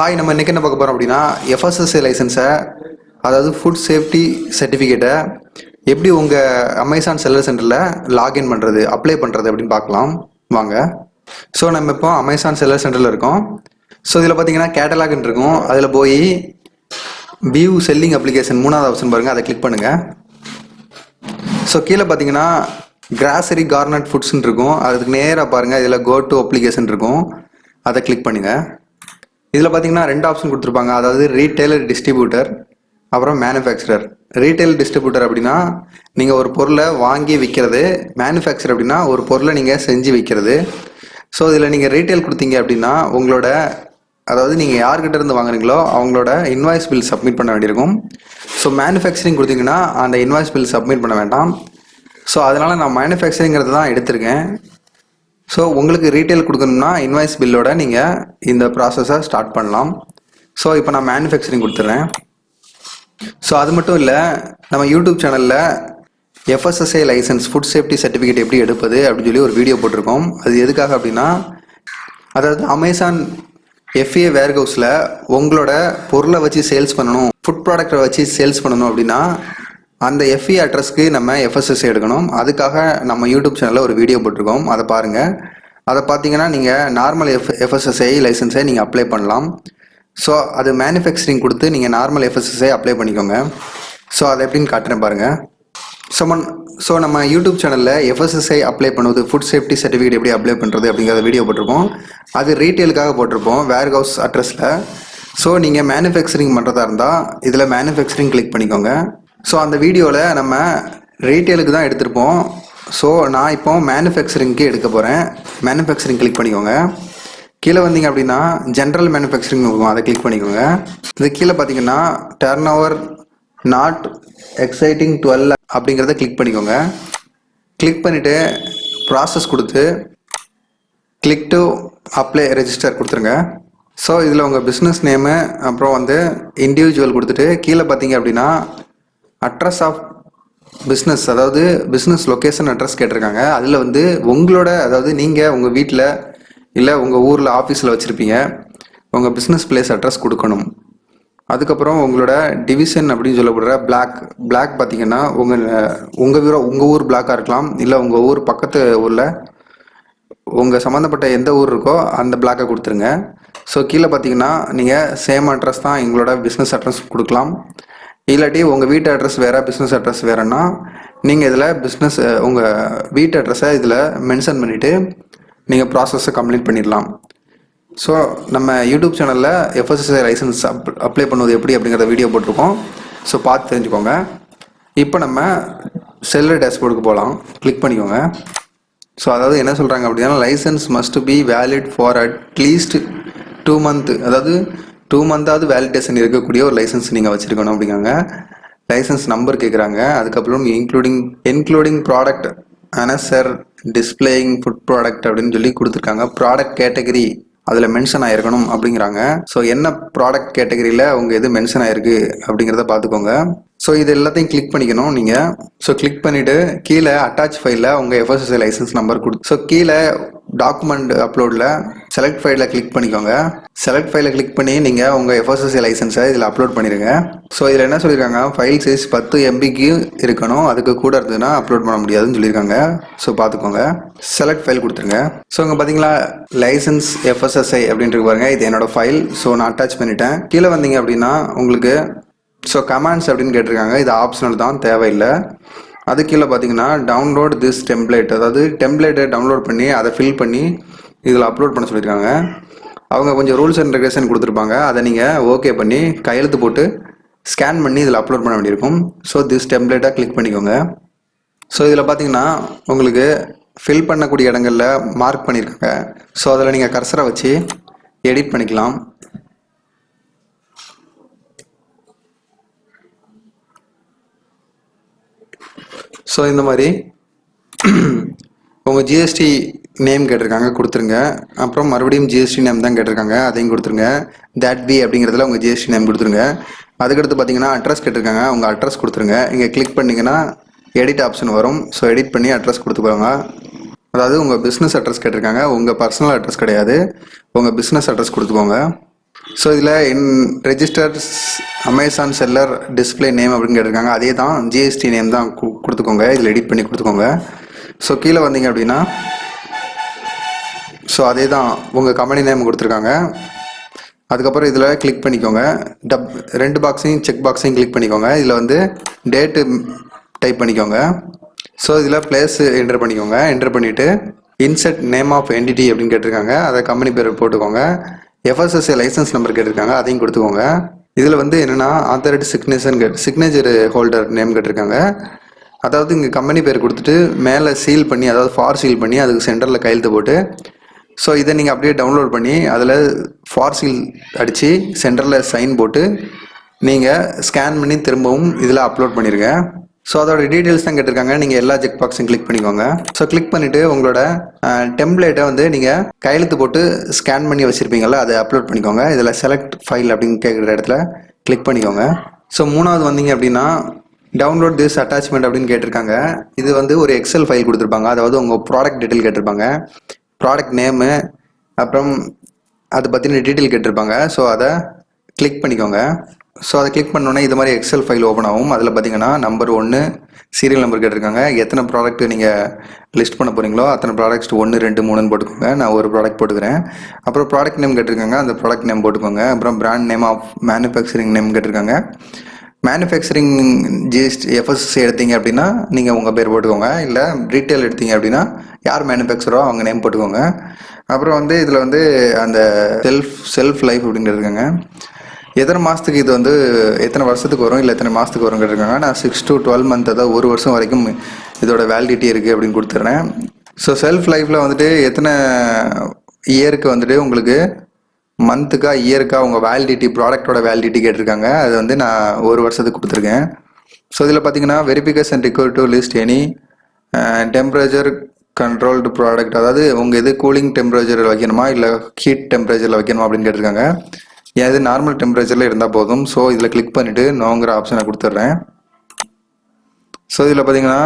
Hi, நம்ம இன்றைக்கி என்ன பார்க்க போகிறோம் அப்படின்னா FSSAI லைசன்ஸை, அதாவது ஃபுட் சேஃப்டி சர்டிஃபிகேட்டை எப்படி உங்கள் அமேசான் செல்லர் சென்டரில் லாகின் பண்ணுறது, அப்ளை பண்ணுறது அப்படின்னு பார்க்கலாம் வாங்க. ஸோ நம்ம இப்போ அமேசான் செல்லர் சென்டரில் இருக்கோம். ஸோ இதில் பார்த்தீங்கன்னா கேட்டலாக்னு இருக்கும். அதில் போய் வியூ செல்லிங் அப்ளிகேஷன் 3வது ஆப்ஷன் பாருங்கள், அதை கிளிக் பண்ணுங்கள். ஸோ கீழே பார்த்தீங்கன்னா கிராசரி கார்னட் ஃபுட்ஸ்ன்னு இருக்கும். அதுக்கு நேராக பாருங்கள், இதில் கோ டு அப்ளிகேஷன் இருக்கும், அதை கிளிக் பண்ணுங்கள். இதில் பார்த்தீங்கன்னா 2 ஆப்ஷன் கொடுத்துருப்பாங்க, அதாவது ரீட்டைலர் டிஸ்ட்ரிபியூட்டர் அப்புறம் மேனுஃபேக்சரர். ரீட்டைல் டிஸ்ட்ரிபியூட்டர் அப்படின்னா நீங்கள் ஒரு பொருளை வாங்கி விற்கிறது, மேனுஃபேக்சர் அப்படின்னா ஒரு பொருளை நீங்கள் செஞ்சு விற்கிறது. ஸோ இதில் நீங்கள் ரீட்டைல் கொடுத்தீங்க அப்படின்னா உங்களோட, அதாவது நீங்கள் யார்கிட்ட இருந்து வாங்குறீங்களோ அவங்களோட இன்வாய்ஸ் பில் சப்மிட் பண்ண வேண்டியிருக்கும். ஸோ மேனுஃபேக்சரிங் கொடுத்தீங்கன்னா அந்த இன்வாய்ஸ் பில் சப்மிட் பண்ண வேண்டாம். ஸோ அதனால் நான் மேனுஃபேக்சரிங்கிறது தான் எடுத்திருக்கேன். ஸோ உங்களுக்கு ரீட்டைல் கொடுக்கணும்னா இன்வாய்ஸ் பில்லோட நீங்கள் இந்த ப்ராசஸை ஸ்டார்ட் பண்ணலாம். ஸோ இப்போ நான் மேனுஃபேக்சரிங் கொடுத்துட்றேன். ஸோ அது மட்டும் இல்லை, நம்ம யூடியூப் சேனலில் FSSAI licence food safety certificate எப்படி எடுப்பது அப்படின்னு சொல்லி ஒரு வீடியோ போட்டிருக்கோம். அது எதுக்காக அப்படின்னா, அதாவது அமேசான் FA வேர்ஹவுஸில் உங்களோட பொருளை வச்சு சேல்ஸ் பண்ணணும், ஃபுட் ப்ராடக்டை வச்சு சேல்ஸ் பண்ணணும் அப்படின்னா அந்த FA அட்ரஸ்க்கு நம்ம FSSAI எடுக்கணும். அதுக்காக நம்ம யூடியூப் சேனலில் ஒரு வீடியோ போட்டிருக்கோம், அதை பாருங்கள். அதை பார்த்தீங்கன்னா நீங்கள் நார்மல் FSSAI லைசன்ஸை நீங்கள் அப்ளை பண்ணலாம். ஸோ அது மேனுஃபேக்சரிங் கொடுத்து நீங்கள் நார்மல் FSSAI அப்ளை பண்ணிக்கோங்க. ஸோ அதை எப்படின்னு காட்டுறேன் பாருங்கள். ஸோ நம்ம யூடியூப் சேனலில் FSSAI அப்ளை பண்ணுவது, ஃபுட் சேஃப்டி சர்டிஃபிகேட் எப்படி அப்ளை பண்ணுறது அப்படிங்கிறத வீடியோ போட்டிருப்போம். அது ரீட்டெயிலுக்காக போட்டிருப்போம், வேர்ஹவுஸ் அட்ரஸில். ஸோ நீங்கள் மேனுஃபேக்சரிங் பண்ணுறதா இருந்தால் இதில் மேனுஃபேக்சரிங் கிளிக் பண்ணிக்கோங்க. ஸோ அந்த வீடியோவில் நம்ம ரீட்டெயிலுக்கு தான் எடுத்திருப்போம். ஸோ நான் இப்போ மேனுஃபேக்சரிங்க்கு எடுக்க போகிறேன். மேனுஃபேக்சரிங் கிளிக் பண்ணிக்கோங்க. கீழே வந்தீங்க அப்படின்னா ஜென்ரல் மேனுஃபேக்சரிங் இருக்கும், அதை கிளிக் பண்ணிக்கோங்க. இது கீழே பார்த்தீங்கன்னா டர்ன் ஓவர் நாட் எக்ஸைட்டிங் 12 அப்படிங்கிறத கிளிக் பண்ணிக்கோங்க. கிளிக் பண்ணிவிட்டு ப்ராசஸ் கொடுத்து கிளிக் டு அப்ளை ரெஜிஸ்டர் கொடுத்துருங்க. ஸோ இதில் உங்கள் பிஸ்னஸ் நேமு அப்புறம் வந்து இண்டிவிஜுவல் கொடுத்துட்டு கீழே பார்த்தீங்க அப்படின்னா அட்ரஸ் ஆஃப் பிஸ்னஸ், அதாவது பிஸ்னஸ் லொக்கேஷன் அட்ரஸ் கேட்டிருக்காங்க. அதில் வந்து உங்களோட, அதாவது நீங்கள் உங்கள் வீட்டில் இல்லை உங்கள் ஊரில் ஆஃபீஸில் வச்சுருப்பீங்க, உங்கள் பிஸ்னஸ் பிளேஸ் அட்ரஸ் கொடுக்கணும். அதுக்கப்புறம் உங்களோட டிவிஷன் அப்படின்னு சொல்லப்படுற பிளாக் பார்த்தீங்கன்னா உங்கள் ஊர் பிளாக்காக இருக்கலாம், இல்லை உங்கள் ஊர் பக்கத்து ஊரில் உங்கள் சம்மந்தப்பட்ட எந்த ஊர் இருக்கோ அந்த பிளாக்கை கொடுத்துருங்க. ஸோ கீழே பார்த்தீங்கன்னா நீங்கள் சேம் அட்ரஸ் தான் எங்களோட பிஸ்னஸ் அட்ரஸ் கொடுக்கலாம். இல்லாட்டி உங்கள் வீட்டு அட்ரஸ் வேறு, பிஸ்னஸ் அட்ரஸ் வேறுன்னா நீங்கள் இதில் உங்கள் வீட்டு அட்ரஸை இதில் மென்ஷன் பண்ணிவிட்டு நீங்கள் ப்ராசஸை கம்ப்ளீட் பண்ணிடலாம். ஸோ நம்ம யூடியூப் சேனலில் FSSAI லைசன்ஸ் அப்ளை பண்ணுவது எப்படி அப்படிங்கிறத வீடியோ போட்டிருக்கோம். ஸோ பார்த்து தெரிஞ்சுக்கோங்க. இப்போ நம்ம செல்லர் டேஷ்போர்டுக்கு போகலாம், கிளிக் பண்ணிக்கோங்க. ஸோ அதாவது என்ன சொல்கிறாங்க அப்படின்னா, licence must be valid for at least 2 months, அதாவது 2 months வேலிடேஷன் இருக்கக்கூடிய ஒரு லைசன்ஸ் நீங்கள் வச்சுருக்கணும் அப்படிங்காங்க. லைசன்ஸ் நம்பர் கேட்குறாங்க. அதுக்கப்புறம் including product another displaying food product அப்படின்னு சொல்லி கொடுத்துருக்காங்க. ப்ராடக்ட் கேட்டகரி அதில் மென்ஷன் ஆகிருக்கணும் அப்படிங்கிறாங்க. ஸோ என்ன ப்ராடக்ட் கேட்டகரியில் உங்கள் எது மென்ஷன் ஆகிருக்கு அப்படிங்கிறத பார்த்துக்கோங்க. ஸோ இது எல்லாத்தையும் கிளிக் பண்ணிக்கணும் நீங்கள். ஸோ கிளிக் பண்ணிவிட்டு கீழே அட்டாச் ஃபைலில் உங்கள் FSSAI லைசன்ஸ் நம்பர் ஸோ கீழே டாக்குமெண்ட் அப்லோடில் செலக்ட் ஃபைலில் கிளிக் பண்ணிக்கோங்க. செலக்ட் ஃபைலில் கிளிக் பண்ணி நீங்கள் உங்கள் FSSAI லைசன்ஸை இதில் அப்லோட் பண்ணிடுங்க. ஸோ இதில் என்ன சொல்லியிருக்காங்க, ஃபைல் சைஸ் 10 MBக்கு இருக்கணும், அதுக்கு கூட இருந்ததுன்னா அப்லோட் பண்ண முடியாதுன்னு சொல்லியிருக்காங்க. ஸோ பார்த்துக்கோங்க. செலக்ட் ஃபைல் கொடுத்துருங்க. ஸோ இங்கே பார்த்தீங்களா லைசன்ஸ் FSSAI அப்படின்ட்டு பாருங்க, இது என்னோட ஃபைல். ஸோ நான் அட்டாச் பண்ணிட்டேன். கீழே வந்தீங்க அப்படின்னா உங்களுக்கு கமெண்ட்ஸ் அப்படின்னு கேட்டிருக்காங்க. இது ஆப்ஷனல் தான், தேவையில்லை. அது கீழே பார்த்தீங்கன்னா டவுன்லோட் திஸ் டெம்ப்ளேட், அதாவது டெம்ப்ளேட்டை டவுன்லோட் பண்ணி அதை ஃபில் பண்ணி இதில் அப்லோட் பண்ண சொல்லியிருக்காங்க. அவங்க கொஞ்சம் ரூல்ஸ் அண்ட் ரெகுலேஷன் கொடுத்துருப்பாங்க, அதை நீங்கள் ஓகே பண்ணி கையெழுத்து போட்டு ஸ்கேன் பண்ணி இதில் அப்லோட் பண்ண வேண்டியிருக்கும். ஸோ திஸ் டெம்ப்ளேட்டாக கிளிக் பண்ணிக்கோங்க. ஸோ இதில் பார்த்தீங்கன்னா உங்களுக்கு ஃபில் பண்ணக்கூடிய இடங்களில் மார்க் பண்ணியிருக்காங்க. ஸோ அதில் நீங்கள் கர்சரை வச்சு எடிட் பண்ணிக்கலாம். ஸோ இந்த மாதிரி உங்கள் GST நேம் கேட்டிருக்காங்க, கொடுத்துருங்க. அப்புறம் மறுபடியும் GST நேம் தான் கேட்டிருக்காங்க, அதையும் கொடுத்துருங்க. தட் பி அப்படிங்கிறதுல உங்கள் GST நேம் கொடுத்துருங்க. அதுக்கடுத்து பார்த்தீங்கன்னா அட்ரஸ் கேட்டிருக்காங்க, உங்கள் அட்ரஸ் கொடுத்துருங்க. இங்கே கிளிக் பண்ணிங்கன்னா எடிட் ஆப்ஷன் வரும். ஸோ எடிட் பண்ணி அட்ரஸ் கொடுத்துக்கோங்க. அதாவது உங்கள் பிஸ்னஸ் அட்ரஸ் கேட்டிருக்காங்க, உங்கள் பர்சனல் அட்ரஸ் கிடையாது, உங்கள் பிஸ்னஸ் அட்ரஸ் கொடுத்துக்கோங்க. ஸோ இதில் register Amazon seller display name அப்படின்னு கேட்டிருக்காங்க. அதே தான் ஜிஎஸ்டி நேம் தான் கொடுத்துக்கோங்க. இதில் எடிட் பண்ணி கொடுத்துக்கோங்க. ஸோ கீழே வந்தீங்க அப்படின்னா ஸோ அதே தான் உங்கள் கம்பெனி நேம் கொடுத்துருக்காங்க. அதுக்கப்புறம் இதில் கிளிக் பண்ணிக்கோங்க. ரெண்டு பாக்ஸையும் செக் பாக்ஸையும் கிளிக் பண்ணிக்கோங்க. இதில் வந்து டேட்டு டைப் பண்ணிக்கோங்க. ஸோ இதில் பிளேஸ் என்டர் பண்ணிக்கோங்க. என்டர் பண்ணிவிட்டு இன்செர்ட் நேம் ஆஃப் என்டிட்டி அப்படின்னு கேட்டிருக்காங்க. அதை கம்பெனி பேர் போட்டுக்கோங்க. FSSAI லைசன்ஸ் நம்பர் கேட்டிருக்காங்க, அதையும் கொடுத்துக்கோங்க. இதில் வந்து என்னென்னா ஆத்தரைடு சிக்னேச்சர் ஹோல்டர் நேம் கேட்டிருக்காங்க. அதாவது இங்கே கம்பெனி பேர் கொடுத்துட்டு மேலே சீல் பண்ணி, அதாவது ஃபார் சீல் பண்ணி அதுக்கு சென்டரில் கையெழுத்து போட்டு, ஸோ இதை நீங்கள் அப்படியே டவுன்லோட் பண்ணி அதில் ஃபார் சீல் அடித்து சென்டரில் சைன் போட்டு நீங்கள் ஸ்கேன் பண்ணி திரும்பவும் இதில் அப்லோட் பண்ணிடுங்க. ஸோ அதோட டீட்டெயில்ஸ் தான் கேட்டிருக்காங்க. நீங்கள் எல்லா செக் பாக்ஸையும் கிளிக் பண்ணிக்கோங்க. ஸோ கிளிக் பண்ணிவிட்டு உங்களோட டெம்ப்ளேட்டை வந்து நீங்கள் கையெழுத்து போட்டு ஸ்கேன் பண்ணி வச்சுருப்பீங்கள்ல, அதை அப்லோட் பண்ணிக்கோங்க. இதில் செலக்ட் ஃபைல் அப்படின்னு கேட்குற இடத்துல கிளிக் பண்ணிக்கோங்க. ஸோ மூணாவது வந்தீங்க அப்படின்னா டவுன்லோட் திஸ் அட்டாச்மெண்ட் அப்படின்னு கேட்டிருக்காங்க. இது வந்து ஒரு எக்ஸல் ஃபைல் கொடுத்துருப்பாங்க. அதாவது உங்கள் ப்ராடக்ட் டீட்டெயில் கேட்டிருப்பாங்க, ப்ராடக்ட் நேமு, அப்புறம் அதை பற்றின டீட்டெயில் கேட்டிருப்பாங்க. ஸோ அதை கிளிக் பண்ணிக்கோங்க. ஸோ அதை கிளிக் பண்ணோன்னே இது மாதிரி எக்ஸல் ஃபைல் ஓப்பன் ஆகும். அதில் பார்த்தீங்கன்னா நம்பர் 1 சீரியல் நம்பர் கேட்டிருக்காங்க. எத்தனை ப்ராடக்ட் நீங்கள் லிஸ்ட் பண்ண போகிறீங்களோ அத்தனை ப்ராடக்ட்ஸ் 1 2 3ன்னு போட்டுக்கோங்க. நான் ஒரு ப்ராடக்ட் போட்டுக்கிறேன். அப்புறம் ப்ராடக்ட் நேம் கேட்டிருக்காங்க, அந்த ப்ராடக்ட் நேம் போட்டுக்கோங்க. அப்புறம் brand name of manufacturing name கேட்டிருக்காங்க. மேனுஃபேக்சரிங் ஜிஎஸ்டி FSSAI எடுத்தீங்க அப்படின்னா நீங்கள் உங்கள் பேர் போட்டுக்கோங்க. இல்லை ரீட்டைல் எடுத்தீங்க அப்படின்னா யார் மேனுஃபேக்சரோ அவங்க நேம் போட்டுக்கோங்க. அப்புறம் வந்து இதில் வந்து அந்த செல்ஃப் லைஃப் அப்படின்னு இருக்காங்க. எத்தனை மாதத்துக்கு இது வந்து எத்தனை வருஷத்துக்கு வரும், இல்லை எத்தனை மாதத்துக்கு வரும் கேட்டிருக்காங்க. நான் 6 to 12 month, அதாவது ஒரு வருஷம் வரைக்கும் இதோட வேலிடிட்டி இருக்குது அப்படின்னு கொடுத்துட்றேன். ஸோ செல்ஃப் லைஃப்பில் வந்துட்டு எத்தனை இயருக்கு வந்துட்டு உங்களுக்கு மந்த்துக்கா இயருக்கா உங்கள் வேலிடிட்டி, ப்ராடக்டோட வேலிடிட்டி கேட்டிருக்காங்க. அது வந்து நான் ஒரு வருஷத்துக்கு கொடுத்துருக்கேன். ஸோ இதில் பார்த்தீங்கன்னா verification required to list any temperature controlled product, அதாவது உங்கள் இது கூலிங் டெம்பரேச்சரில் வைக்கணுமா இல்லை ஹீட் டெம்பரேச்சரில் வைக்கணுமா அப்படின்னு கேட்டிருக்காங்க. இது நார்மல் டெம்பரேச்சரில் இருந்தால் போதும். ஸோ இதில் கிளிக் பண்ணிவிட்டு நோங்கிற ஆப்ஷனை கொடுத்துட்றேன். ஸோ இதில் பார்த்தீங்கன்னா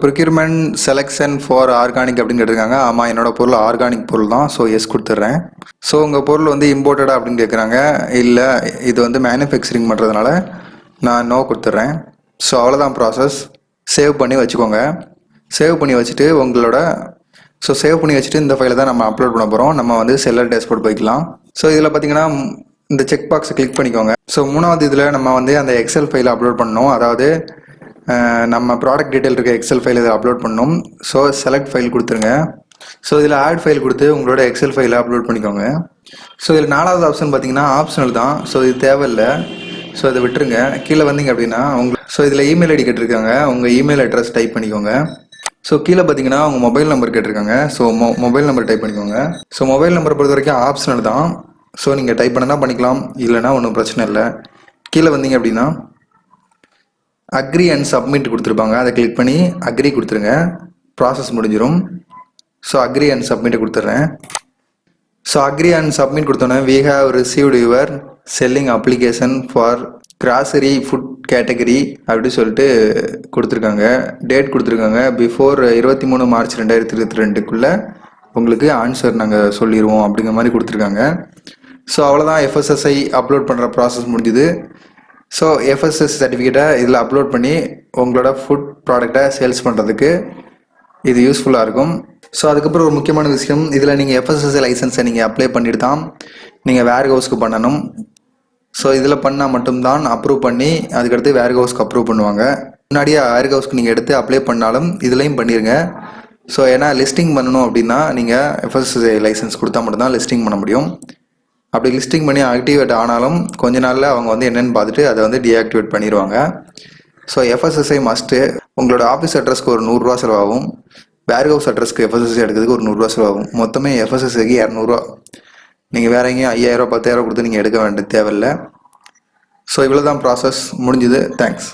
ப்ரொக்யூர்மெண்ட் செலெக்ஷன் ஃபார் ஆர்கானிக் அப்படின்னு கேட்டிருக்காங்க. ஆமாம், என்னோட பொருள் ஆர்கானிக் பொருள் தான். ஸோ எஸ் கொடுத்துட்றேன். ஸோ உங்கள் பொருள் வந்து இம்போர்ட்டடா அப்படின்னு கேட்குறாங்க. இல்லை, இது வந்து மேனுஃபேக்சரிங் பண்ணுறதுனால நான் நோ கொடுத்துட்றேன். ஸோ அவ்வளோதான் ப்ராசஸ். சேவ் பண்ணி வச்சுக்கோங்க. சேவ் பண்ணி வச்சுட்டு சேவ் பண்ணி வச்சுட்டு இந்த ஃபைலை தான் நம்ம அப்லோட் பண்ண போகிறோம். நம்ம வந்து செல்லர் டேஷ்போர்ட் போய்க்கலாம். ஸோ இதில் பார்த்தீங்கன்னா இந்த செக் பாக்ஸை கிளிக் பண்ணிக்கோங்க. ஸோ மூணாவது இதில் நம்ம வந்து அந்த எக்ஸல் ஃபைலை அப்லோட் பண்ணணும். அதாவது நம்ம ப்ராடக்ட் டீட்டெயில் இருக்க எக்ஸல் ஃபைல் இதை அப்லோட் பண்ணணும். ஸோ செலக்ட் ஃபைல் கொடுத்துருங்க. ஸோ இதில் ஆட் ஃபைல் கொடுத்து உங்களோட எக்ஸல் ஃபைலை அப்லோட் பண்ணிக்கோங்க. ஸோ இதில் நாலாவது ஆப்ஷன் பார்த்தீங்கன்னா ஆப்ஷனல் தான். ஸோ இது தேவையில்லை. ஸோ இதை விட்டுருங்க. கீழே வந்தீங்க அப்படின்னா இதில் இமெயில் ஐடி கேட்டிருக்காங்க. உங்கள் இமெயில் அட்ரஸ் டைப் பண்ணிக்கோங்க. ஸோ கீழே பார்த்தீங்கன்னா உங்கள் மொபைல் நம்பர் கேட்டிருக்காங்க. ஸோ மொபைல் நம்பர் டைப் பண்ணிக்கோங்க. ஸோ மொபைல் நம்பர் பொறுத்த வரைக்கும் ஆப்ஷனல் தான். ஸோ நீங்கள் டைப் பண்ணனா பண்ணிக்கலாம், இல்லைனா ஒன்றும் பிரச்சனை இல்லை. கீழே வந்தீங்க அப்படின்னா அக்ரி அண்ட் சப்மிட் கொடுத்துருப்பாங்க. அதை கிளிக் பண்ணி அக்ரி கொடுத்துருங்க. ப்ராசஸ் முடிஞ்சிடும். ஸோ அக்ரி அண்ட் சப்மிட் கொடுத்துட்றேன். ஸோ அக்ரி அண்ட் சப்மிட் கொடுத்தோன்னே we have received your selling application for grocery food category அப்படி சொல்லிட்டு கொடுத்துருக்காங்க. டேட் கொடுத்துருக்காங்க. பிஃபோர் 23 March 2022 உங்களுக்கு ஆன்சர் நாங்கள் சொல்லிடுவோம் அப்படிங்கிற மாதிரி கொடுத்துருக்காங்க. ஸோ அவ்வளோதான், FSSAI அப்லோட் பண்ணுற ப்ராசஸ் முடிஞ்சுது. ஸோ FSSAI சர்டிஃபிகேட்டை இதில் அப்லோட் பண்ணி உங்களோட ஃபுட் ப்ராடக்டை சேல்ஸ் பண்ணுறதுக்கு இது யூஸ்ஃபுல்லாக இருக்கும். ஸோ அதுக்கப்புறம் ஒரு முக்கியமான விஷயம், இதில் நீங்கள் FSSAI லைசன்ஸை நீங்கள் அப்ளை பண்ணிட்டு தான் நீங்கள் வேர் ஹவுஸ்க்கு பண்ணணும். ஸோ இதில் பண்ணால் மட்டும்தான் அப்ரூவ் பண்ணி அதுக்கடுத்து வேர் ஹவுஸ்க்கு அப்ரூவ் பண்ணுவாங்க. முன்னாடியே வேர் ஹவுஸ்க்கு நீங்கள் எடுத்து அப்ளை பண்ணாலும் இதுலேயும் பண்ணிடுங்க. ஸோ ஏன்னா லிஸ்டிங் பண்ணணும் அப்படின்னா நீங்கள் FSSAI லைசன்ஸ் கொடுத்தா மட்டும்தான் லிஸ்டிங் பண்ண முடியும். அப்படி லிஸ்டிங் பண்ணி ஆக்டிவேட் ஆனாலும் கொஞ்ச நாளில் அவங்க வந்து என்னென்னு பார்த்துட்டு அதை வந்து டீஆக்டிவேட் பண்ணிடுவாங்க. So FSSAI must. உங்களோட ஆஃபீஸ் அட்ரஸ்க்கு ஒரு 100 ரூபா செலவாகும். வேர் ஹவுஸ் அட்ரஸ்க்கு FSSAI எடுக்கிறதுக்கு ஒரு 100 ரூபா செலவாகும். மொத்தமே FSSAIக்கு 200 ரூபா. நீங்கள் வேற எங்கேயும் 5000 10,000 கொடுத்து நீங்கள் எடுக்க வேண்டிய தேவையில்லை. ஸோ இவ்வளோ தான் ப்ராசஸ் முடிஞ்சுது. தேங்க்ஸ்.